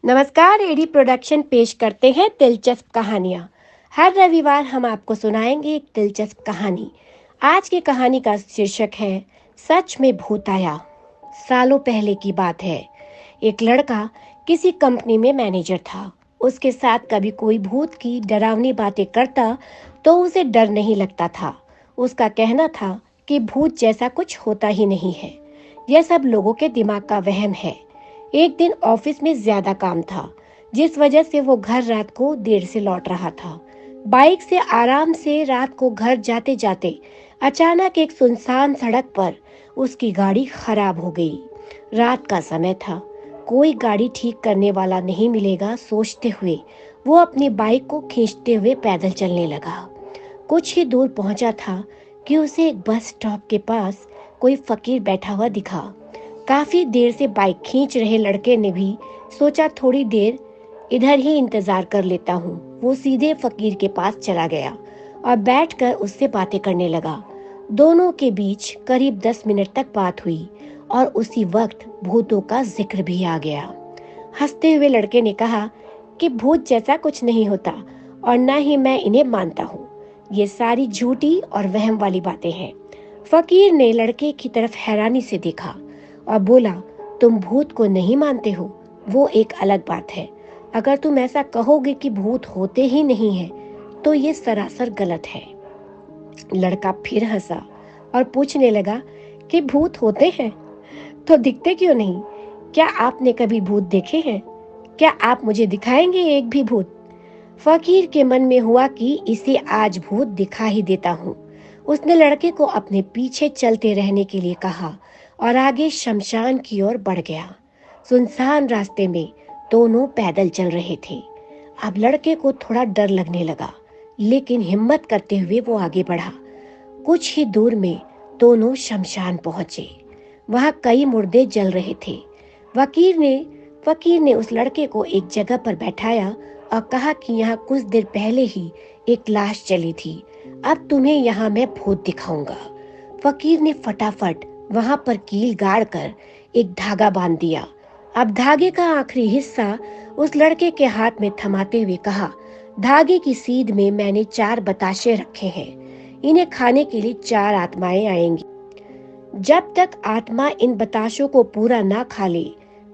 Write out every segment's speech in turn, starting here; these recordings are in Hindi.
नमस्कार। एडी प्रोडक्शन पेश करते हैं दिलचस्प कहानियाँ। हर रविवार हम आपको सुनाएंगे एक दिलचस्प कहानी। आज की कहानी का शीर्षक है सच में भूत आया। सालों पहले की बात है। एक लड़का किसी कंपनी में मैनेजर था। उसके साथ कभी कोई भूत की डरावनी बातें करता तो उसे डर नहीं लगता था। उसका कहना था कि भूत जैसा कुछ होता ही नहीं है, यह सब लोगों के दिमाग का वहम है। एक दिन ऑफिस में ज्यादा काम था, जिस वजह से वो घर रात को देर से लौट रहा था। बाइक से आराम से रात को घर जाते जाते अचानक एक सुनसान सड़क पर उसकी गाड़ी खराब हो गई। रात का समय था, कोई गाड़ी ठीक करने वाला नहीं मिलेगा सोचते हुए वो अपनी बाइक को खींचते हुए पैदल चलने लगा। कुछ ही दूर पहुंचा था कि उसे एक बस स्टॉप के पास कोई फकीर बैठा हुआ दिखा। काफी देर से बाइक खींच रहे लड़के ने भी सोचा थोड़ी देर इधर ही इंतजार कर लेता हूँ। वो सीधे फकीर के पास चला गया और बैठकर उससे बातें करने लगा। दोनों के बीच करीब 10 मिनट तक बात हुई और उसी वक्त भूतों का जिक्र भी आ गया। हंसते हुए लड़के ने कहा कि भूत जैसा कुछ नहीं होता और न ही मैं इन्हें मानता हूँ। ये सारी झूठी और वहम वाली बातें हैं। फकीर ने लड़के की तरफ हैरानी से देखा और बोला, तुम भूत को नहीं मानते हो, वो एक अलग बात है। अगर तुम ऐसा कहोगे कि भूत होते ही नहीं हैं, तो ये सरासर गलत है। लड़का फिर हंसा और पूछने लगा कि भूत होते हैं तो दिखते क्यों नहीं? क्या आपने कभी भूत देखे हैं? क्या आप मुझे दिखाएंगे एक भी भूत? फकीर के मन में हुआ कि इसे आज भूत दिखा ही देता हूँ। उसने लड़के को अपने पीछे चलते रहने के लिए कहा और आगे शमशान की ओर बढ़ गया। सुनसान रास्ते में दोनों पैदल चल रहे थे। अब लड़के को थोड़ा डर लगने लगा, लेकिन हिम्मत करते हुए वो आगे बढ़ा। कुछ ही दूर में दोनों शमशान पहुंचे। वहां कई मुर्दे जल रहे थे। फकीर ने उस लड़के को एक जगह पर बैठाया और कहा कि यहाँ कुछ देर पहले ही एक लाश जली थी। अब तुम्हें यहाँ मैं भूत दिखाऊंगा। फकीर ने फटाफट वहां पर कील गाड़ कर एक धागा बांध दिया। अब धागे का आखिरी हिस्सा उस लड़के के हाथ में थमाते हुए कहा, धागे की सीध में मैंने 4 बताशे रखे हैं। इन्हें खाने के लिए 4 आत्माएं आएंगी। जब तक आत्मा इन बताशों को पूरा ना खा ले,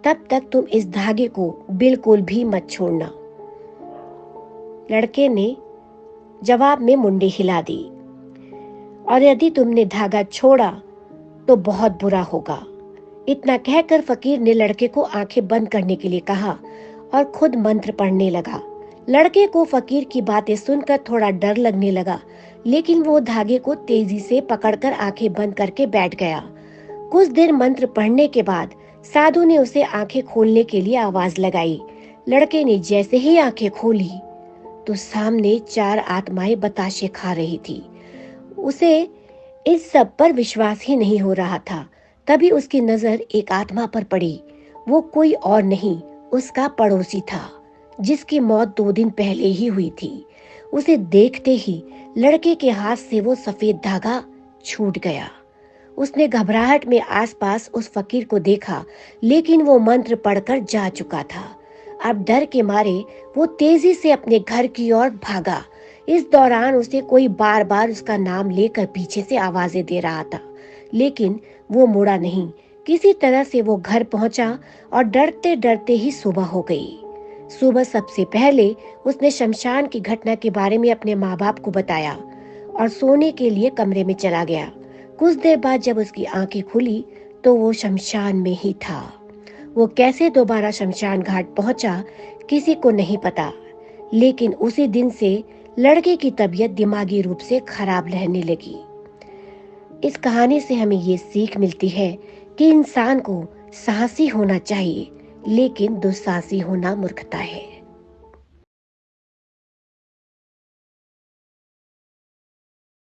तब तक तुम इस धागे को बिल्कुल भी मत छोड़ना। लड़के ने जवाब में मुंडी हिला दी, और यदि तुमने धागा छोड़ा तो बहुत बुरा होगा। इतना कहकर फकीर ने लड़के को आंखें बंद करने के लिए कहा और खुद मंत्र पढ़ने लगा। लड़के को फकीर की बातें सुनकर थोड़ा डर लगने लगा, लेकिन वो धागे को तेजी से पकड़कर आंखें बंद करके बैठ गया। कुछ देर मंत्र पढ़ने के बाद साधु ने उसे आंखें खोलने के लिए आवाज लगाई। लड़के ने जैसे ही आंखें खोली तो सामने 4 आत्माएं बताशे खा रही थी। उसे इस सब पर विश्वास ही नहीं हो रहा था। तभी उसकी नजर एक आत्मा पर पड़ी। वो कोई और नहीं, उसका पड़ोसी था, जिसकी मौत 2 दिन पहले ही हुई थी। उसे देखते ही लड़के के हाथ से वो सफेद धागा छूट गया। उसने घबराहट में आसपास उस फकीर को देखा, लेकिन वो मंत्र पढ़कर जा चुका था। अब डर के मारे वो तेजी से अपने घर की ओर भागा। इस दौरान उसे कोई बार बार उसका नाम लेकर पीछे से आवाजें दे रहा था, लेकिन वो मुड़ा नहीं। किसी तरह से वो घर पहुंचा और डरते डरते ही सुबह हो गई। सुबह सबसे पहले उसने शमशान की घटना के बारे में अपने माँ बाप को बताया और सोने के लिए कमरे में चला गया। कुछ देर बाद जब उसकी आंखें खुली तो वो शमशान में ही था। वो कैसे दोबारा शमशान घाट पहुंचा किसी को नहीं पता, लेकिन उसी दिन से लड़के की तबीयत दिमागी रूप से खराब रहने लगी। इस कहानी से हमें ये सीख मिलती है कि इंसान को साहसी होना चाहिए, लेकिन दुस्साहसी होना मूर्खता है।